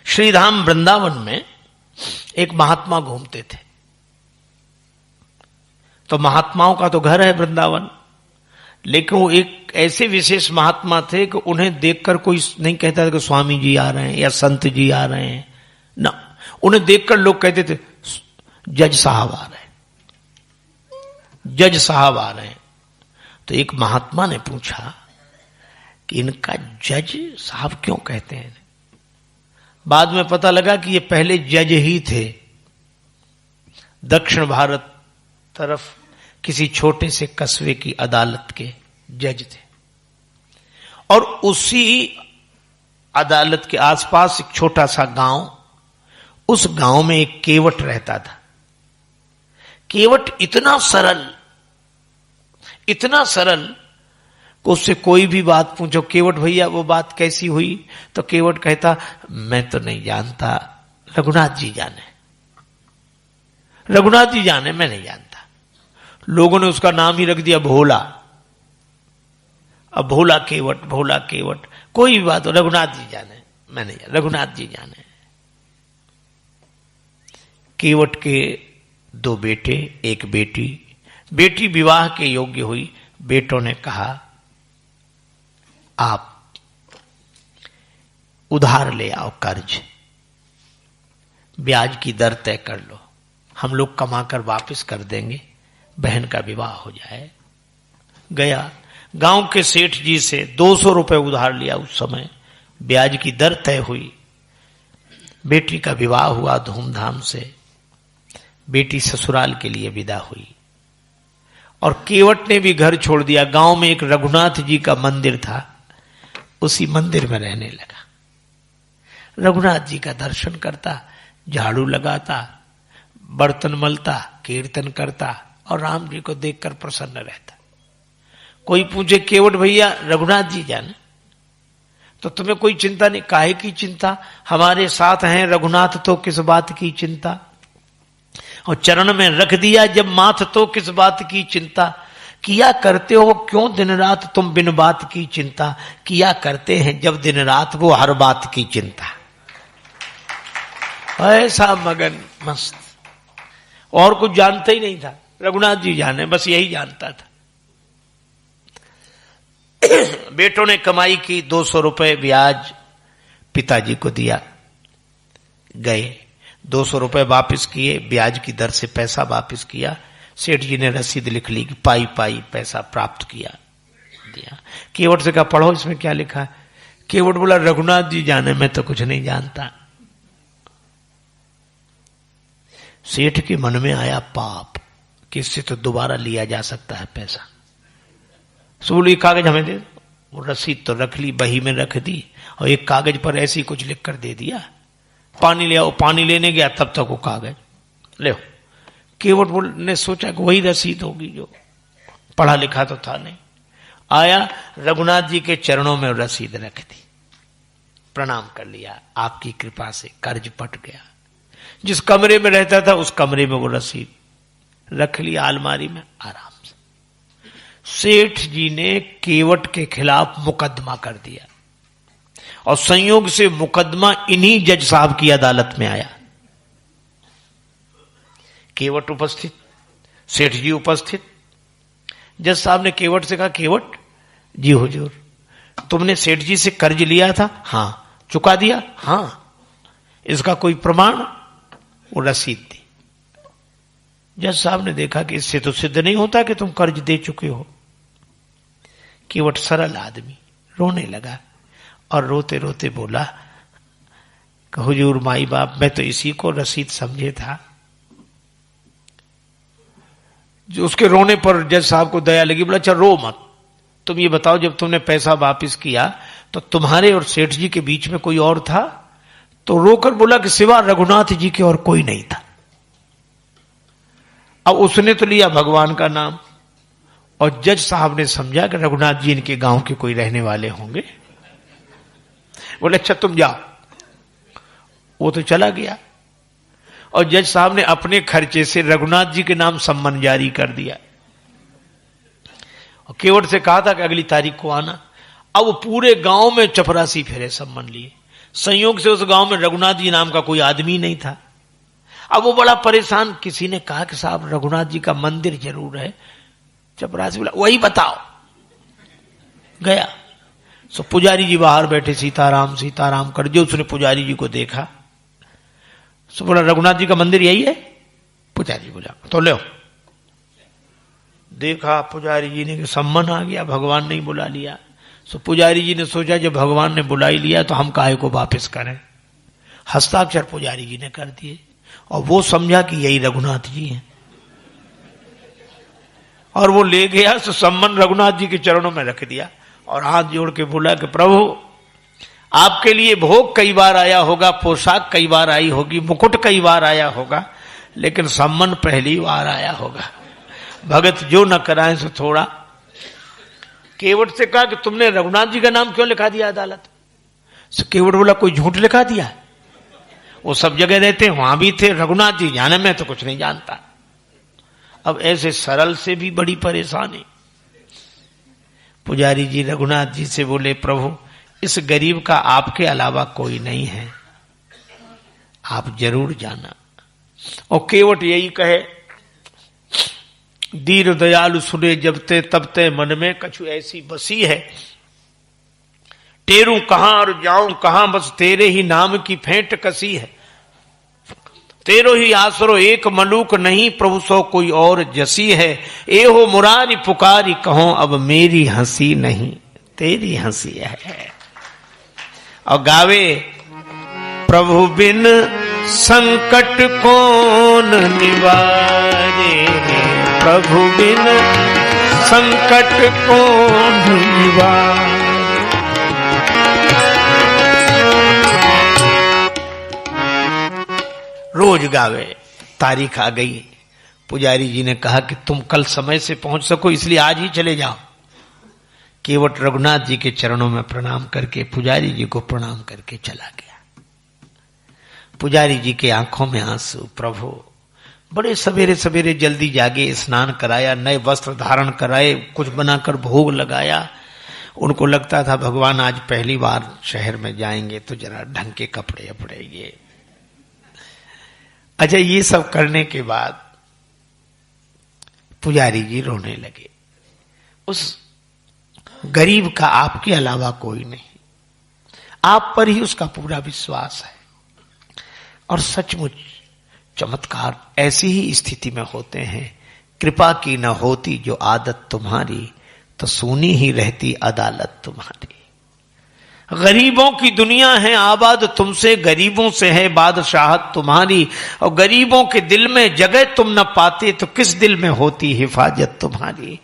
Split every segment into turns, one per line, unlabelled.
श्रीधाम वृंदावन में एक महात्मा घूमते थे। तो महात्माओं का तो घर है वृंदावन, लेकिन वो एक ऐसे विशेष महात्मा थे कि उन्हें देखकर कोई नहीं कहता था कि स्वामी जी आ रहे हैं या संत जी आ रहे हैं ना। उन्हें देखकर लोग कहते थे जज साहब आ रहे हैं, जज साहब आ रहे हैं। तो एक महात्मा ने पूछा कि इनका जज साहब क्यों कहते हैं। बाद में पता लगा कि ये पहले जज ही थे, दक्षिण भारत तरफ किसी छोटे से कस्बे की अदालत के जज थे। और उसी अदालत के आसपास एक छोटा सा गांव, उस गांव में एक केवट रहता था। केवट इतना सरल कि उससे कोई भी बात पूछो, केवट भैया वो बात कैसी हुई, तो केवट कहता मैं तो नहीं जानता, रघुनाथ जी जाने, रघुनाथ जी जाने, मैं नहीं जानता। लोगों ने उसका नाम ही रख दिया भोला। अब भोला केवट, भोला केवट, कोई भी बात हो रघुनाथ जी जाने, मैं नहीं, रघुनाथ जी जाने। केवट के 2 बेटे, 1 बेटी। बेटी विवाह के योग्य हुई। बेटों ने कहा आप उधार ले आओ, कर्ज, ब्याज की दर तय कर लो, हम लोग कमाकर वापस कर देंगे, बहन का विवाह हो जाए। गया, गांव के सेठ जी से 200 रुपए उधार लिया। उस समय ब्याज की दर तय हुई। बेटी का विवाह हुआ धूमधाम से। बेटी ससुराल के लिए विदा हुई और केवट ने भी घर छोड़ दिया। गांव में एक रघुनाथ जी का मंदिर था, उसी मंदिर में रहने लगा। रघुनाथ जी का दर्शन करता, झाड़ू लगाता, बर्तन मलता, कीर्तन करता और राम जी को देखकर प्रसन्न रहता। कोई पूछे केवट भैया रघुनाथ जी जाने, तो तुम्हें कोई चिंता नहीं। काहे की चिंता, हमारे साथ हैं रघुनाथ, तो किस बात की चिंता। और चरण में रख दिया जब माथ, तो किस बात की चिंता। किया करते हो क्यों दिन रात तुम बिन बात की चिंता, किया करते हैं जब दिन रात वो हर बात की चिंता। ऐसा मगन मस्त, और कुछ जानता ही नहीं था। रघुनाथ जी जाने, बस यही जानता था। बेटों ने कमाई की, 200 रुपए ब्याज पिताजी को दिया। गए, 200 रुपए वापस किए, ब्याज की दर से पैसा वापस किया। सेठ जी ने रसीद लिख ली कि पाई पाई पैसा प्राप्त किया, दिया। केवट से कहा पढ़ो इसमें क्या लिखा है। केवट बोला रघुनाथ जी जाने, मैं तो कुछ नहीं जानता। सेठ के मन में आया पाप कि इससे तो दोबारा लिया जा सकता है पैसा। सो बोली कागज हमें दे। वो रसीद तो रख ली, बही में रख दी और एक कागज पर ऐसी कुछ लिख कर दे दिया। पानी ले आओ, पानी लेने गया तब तक वो कागज ले। केवट ने सोचा कि वही रसीद होगी, जो पढ़ा लिखा तो था नहीं। आया, रघुनाथ जी के चरणों में रसीद रख दी, प्रणाम कर लिया, आपकी कृपा से कर्ज पट गया। जिस कमरे में रहता था उस कमरे में वो रसीद रख लिया, अलमारी में आराम से। सेठ जी ने केवट के खिलाफ मुकदमा कर दिया और संयोग से मुकदमा इन्हीं जज साहब की अदालत में आया। केवट उपस्थित, सेठ जी उपस्थित। जज साहब ने केवट से कहा केवट जी हुजूर, तुमने सेठ जी से कर्ज लिया था? हां। चुका दिया? हां। इसका कोई प्रमाण? वो रसीद थी। जज साहब ने देखा कि इससे तो सिद्ध नहीं होता कि तुम कर्ज दे चुके हो। केवट सरल आदमी रोने लगा और रोते रोते बोला हुजूर माई बाप, मैं तो इसी को रसीद समझे था। जो उसके रोने पर जज साहब को दया लगी, बोला अच्छा रो मत, तुम ये बताओ जब तुमने पैसा वापस किया तो तुम्हारे और सेठ जी के बीच में कोई और था? तो रोकर बोला कि सिवा रघुनाथ जी के और कोई नहीं था। अब उसने तो लिया भगवान का नाम और जज साहब ने समझा कि रघुनाथ जी इनके गांव के कोई रहने वाले होंगे। बोले अच्छा तुम जाओ। वो तो चला गया और जज साहब ने अपने खर्चे से रघुनाथ जी के नाम सम्मन जारी कर दिया और केवट से कहा था कि अगली तारीख को आना। अब वो पूरे गांव में चपरासी फेरे सम्मन लिए। संयोग से उस गांव में रघुनाथ जी नाम का कोई आदमी नहीं था। अब वो बड़ा परेशान, किसी ने कहा कि साहब रघुनाथ जी का मंदिर जरूर है। चपरासी बोला वही बताओ। गया सो पुजारी जी बाहर बैठे, सीताराम सीताराम कर जो उसने पुजारी जी को देखा, सो बोला रघुनाथ जी का मंदिर यही है? पुजारी बोला तो ले। देखा पुजारी जी ने कि सम्मन आ गया, भगवान ने ही बुला लिया। सो पुजारी जी ने सोचा जब भगवान ने बुला ही लिया तो हम काहे को वापस करें। हस्ताक्षर पुजारी जी ने कर दिए और वो समझा कि यही रघुनाथ जी हैं और वो ले गया। सो सम्मन रघुनाथ जी के चरणों में रख दिया और हाथ जोड़ के बोला कि प्रभु आपके लिए भोग कई बार आया होगा, पोशाक कई बार आई होगी, मुकुट कई बार आया होगा, लेकिन सम्मन पहली बार आया होगा। भगत जो न कराए सो थोड़ा। केवट से कहा कि तुमने रघुनाथ जी का नाम क्यों लिखा दिया अदालत? केवट बोला कोई झूठ लिखा दिया, वो सब जगह रहते हैं, वहां भी थे, रघुनाथ जी जाने में तो कुछ नहीं जानता। अब ऐसे सरल से भी बड़ी परेशानी। पुजारी जी रघुनाथ जी से बोले प्रभु इस गरीब का आपके अलावा कोई नहीं है, आप जरूर जाना। और केवट यही कहे दीन दयालु सुने जब ते तब ते मन में कछु ऐसी बसी है, टेरू कहां और जाऊं कहां बस तेरे ही नाम की फेंट कसी है। तेरो ही आसरो एक मलूक नहीं, प्रभु सो कोई और जसी है। ए हो मुरारी पुकारी कहो अब मेरी हंसी नहीं, तेरी हंसी है। और गावे प्रभु बिन संकट कौन निवारे, प्रभु बिन संकट कौन निवारे। रोज गावे। तारीख आ गई, पुजारी जी ने कहा कि तुम कल समय से पहुंच सको इसलिए आज ही चले जाओ। केवट रघुनाथ जी के चरणों में प्रणाम करके पुजारी जी को प्रणाम करके चला गया। पुजारी जी के आंखों में आंसू। प्रभु बड़े सवेरे सवेरे जल्दी जागे, स्नान कराया, नए वस्त्र धारण कराए, कुछ बनाकर भोग लगाया। उनको लगता था भगवान आज पहली बार शहर में जाएंगे तो जरा ढंग के कपड़े अपड़ेंगे। अच्छा, ये सब करने के बाद पुजारी जी रोने लगे। उस गरीब का आपके अलावा कोई नहीं, आप पर ही उसका पूरा विश्वास है। और सचमुच चमत्कार ऐसी ही स्थिति में होते हैं। कृपा की न होती जो आदत तुम्हारी, तो सुनी ही रहती अदालत तुम्हारी। गरीबों की दुनिया है आबाद तुमसे, गरीबों से है बादशाहत तुम्हारी। और गरीबों के दिल में जगह तुम न पाते, तो किस दिल में होती हिफाजत तुम्हारी।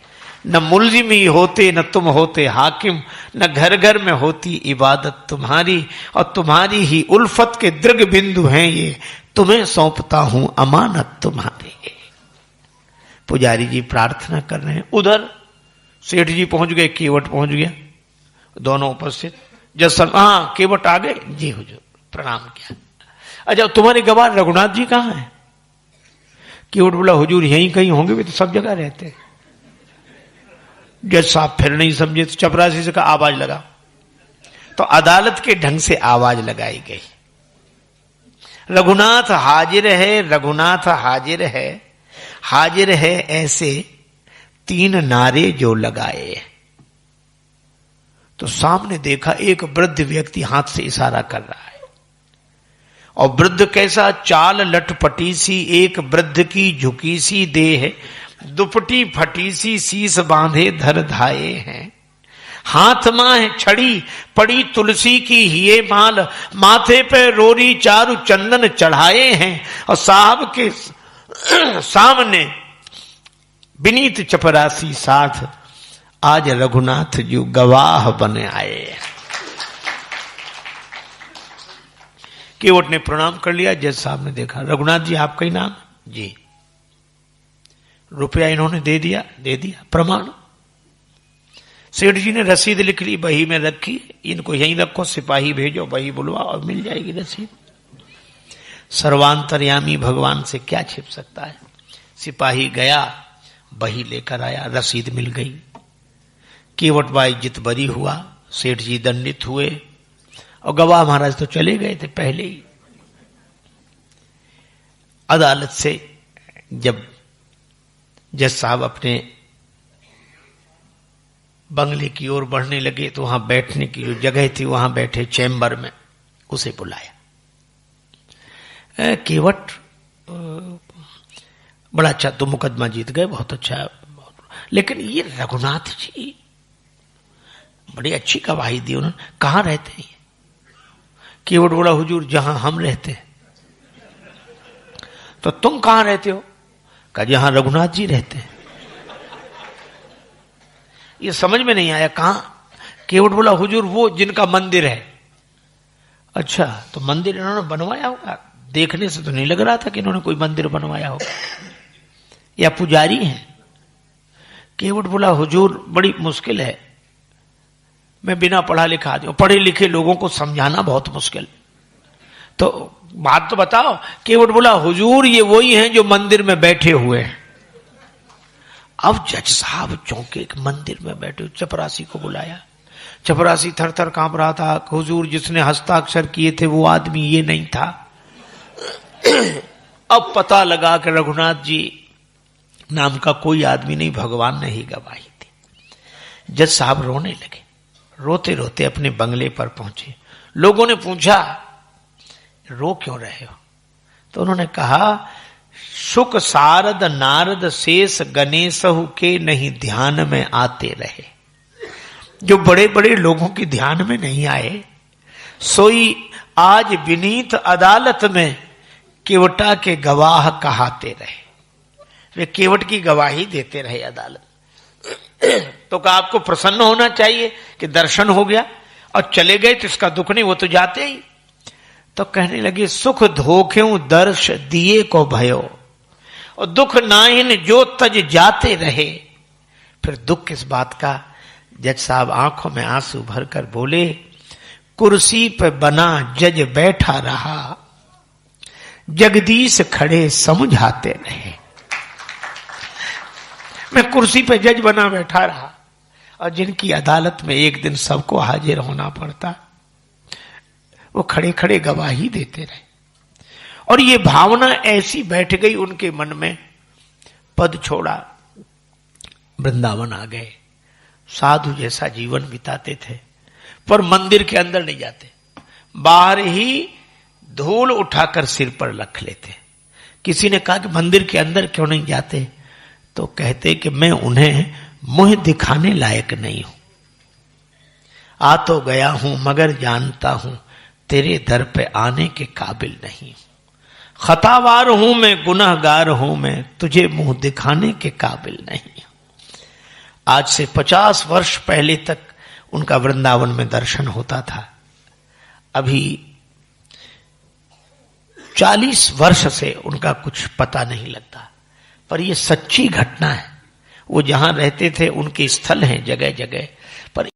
न मुल्जिम ही होते न तुम होते हाकिम, न घर घर में होती इबादत तुम्हारी। और तुम्हारी ही उल्फत के दृग बिंदु हैं ये, तुम्हें सौंपता हूं अमानत तुम्हारी। पुजारी जी प्रार्थना कर रहे हैं। उधर सेठ जी पहुंच गए, केवट पहुंच गया, दोनों उपस्थित। जब हाँ केवट आ गए, जी हुजूर, प्रणाम किया। अच्छा, तुम्हारे गवाह रघुनाथ जी कहाँ हैं? केवट बोला हुजूर यहीं कहीं होंगे, वे तो सब जगह रहते हैं। जज साहब फिर नहीं समझे तो चपरासी से कहा आवाज लगा। तो अदालत के ढंग से आवाज लगाई गई, रघुनाथ हाजिर है, रघुनाथ हाजिर है, हाजिर है ऐसे 3 नारे जो लगाए। तो सामने देखा एक वृद्ध व्यक्ति हाथ से इशारा कर रहा है। और वृद्ध कैसा? चाल लटपटी सी, एक वृद्ध की झुकी सी देह, दुपटी फटी सी, शीस बांधे धर धाये हैं। हाथ माह छड़ी पड़ी तुलसी की हिये माल, माथे पे रोरी चारु चंदन चढ़ाए हैं। और साहब के सामने विनीत चपरासी साथ आज रघुनाथ जी गवाह बने आए। केवट ने प्रणाम कर लिया। जज साहब ने देखा, रघुनाथ जी आपका ही नाम? जी। रुपया इन्होंने दे दिया? दे दिया। प्रमाण? सेठ जी ने रसीद लिख ली, बही में रखी, इनको यहीं रखो, सिपाही भेजो, बही बुलवा और मिल जाएगी रसीद। सर्वांतर्यामी भगवान से क्या छिप सकता है। सिपाही गया, बही लेकर आया, रसीद मिल गई। केवट बाई जित बरी हुआ, सेठ जी दंडित हुए और गवाह महाराज तो चले गए थे पहले ही। अदालत से जब जज साहब अपने बंगले की ओर बढ़ने लगे तो वहां बैठने की जो जगह थी वहां बैठे चैम्बर में उसे बुलाया। केवट बड़ा अच्छा, तो मुकदमा जीत गए, बहुत अच्छा, लेकिन ये रघुनाथ जी बड़ी अच्छी गवाही दी उन्होंने, कहां रहते हैं? केवट बोला हुजूर जहां हम रहते हैं। तो तुम कहां रहते हो? कहा जहां रघुनाथ जी रहते हैं। ये समझ में नहीं आया कहां? केवट बोला हुजूर वो जिनका मंदिर है। अच्छा, तो मंदिर इन्होंने बनवाया होगा, देखने से तो नहीं लग रहा था कि इन्होंने कोई मंदिर बनवाया होगा, या पुजारी हैं। केवट बोला हुजूर बड़ी मुश्किल है, मैं बिना पढ़ा लिखा आदमी, पढ़े लिखे लोगों को समझाना बहुत मुश्किल, तो बात तो बताओ। केवट बोला हुजूर ये वही हैं जो मंदिर में बैठे हुए हैं। अब जज साहब चौंके, मंदिर में बैठे, चपरासी को बुलाया। चपरासी थर थर कांप रहा था, हुजूर जिसने हस्ताक्षर किए थे वो आदमी ये नहीं था। अब पता लगा कि रघुनाथ जी नाम का कोई आदमी नहीं, भगवान ने ही गवाही दी। जज साहब रोने लगे, रोते रोते अपने बंगले पर पहुंचे। लोगों ने पूछा रो क्यों रहे हो? तो उन्होंने कहा सुख सारद नारद शेष गणेशहु के नहीं ध्यान में आते रहे। जो बड़े बड़े लोगों के ध्यान में नहीं आए, सोई आज विनीत अदालत में केवटा के गवाह कहाते रहे। वे केवट की गवाही देते रहे अदालत। तो क्या आपको प्रसन्न होना चाहिए कि दर्शन हो गया और चले गए, तो इसका दुख नहीं, वो तो जाते ही। तो कहने लगे सुख धोखेऊ दर्श दिए को भयो, और दुख नाहिन जो तज जाते रहे। फिर दुख किस बात का? जज साहब आंखों में आंसू भरकर बोले कुर्सी पे बना जज बैठा रहा, जगदीश खड़े समझाते रहे। मैं कुर्सी पे जज बना बैठा रहा, और जिनकी अदालत में एक दिन सबको हाजिर होना पड़ता, वो खड़े खड़े गवाही देते रहे। और ये भावना ऐसी बैठ गई उनके मन में, पद छोड़ा, वृंदावन आ गए, साधु जैसा जीवन बिताते थे, पर मंदिर के अंदर नहीं जाते, बाहर ही धूल उठाकर सिर पर रख लेते। किसी ने कहा कि मंदिर के अंदर क्यों नहीं जाते? तो कहते कि मैं उन्हें मुंह दिखाने लायक नहीं हूं, आ तो गया हूं मगर जानता हूं तेरे दर पे आने के काबिल नहीं हूं। खतावार हूं मैं, गुनहगार हूं मैं, तुझे मुंह दिखाने के काबिल नहीं हूं। आज से 50 वर्ष पहले तक उनका वृंदावन में दर्शन होता था, अभी 40 वर्ष से उनका कुछ पता नहीं लगता। पर यह सच्ची घटना है। वो जहां रहते थे उनके स्थल हैं जगह जगह, पर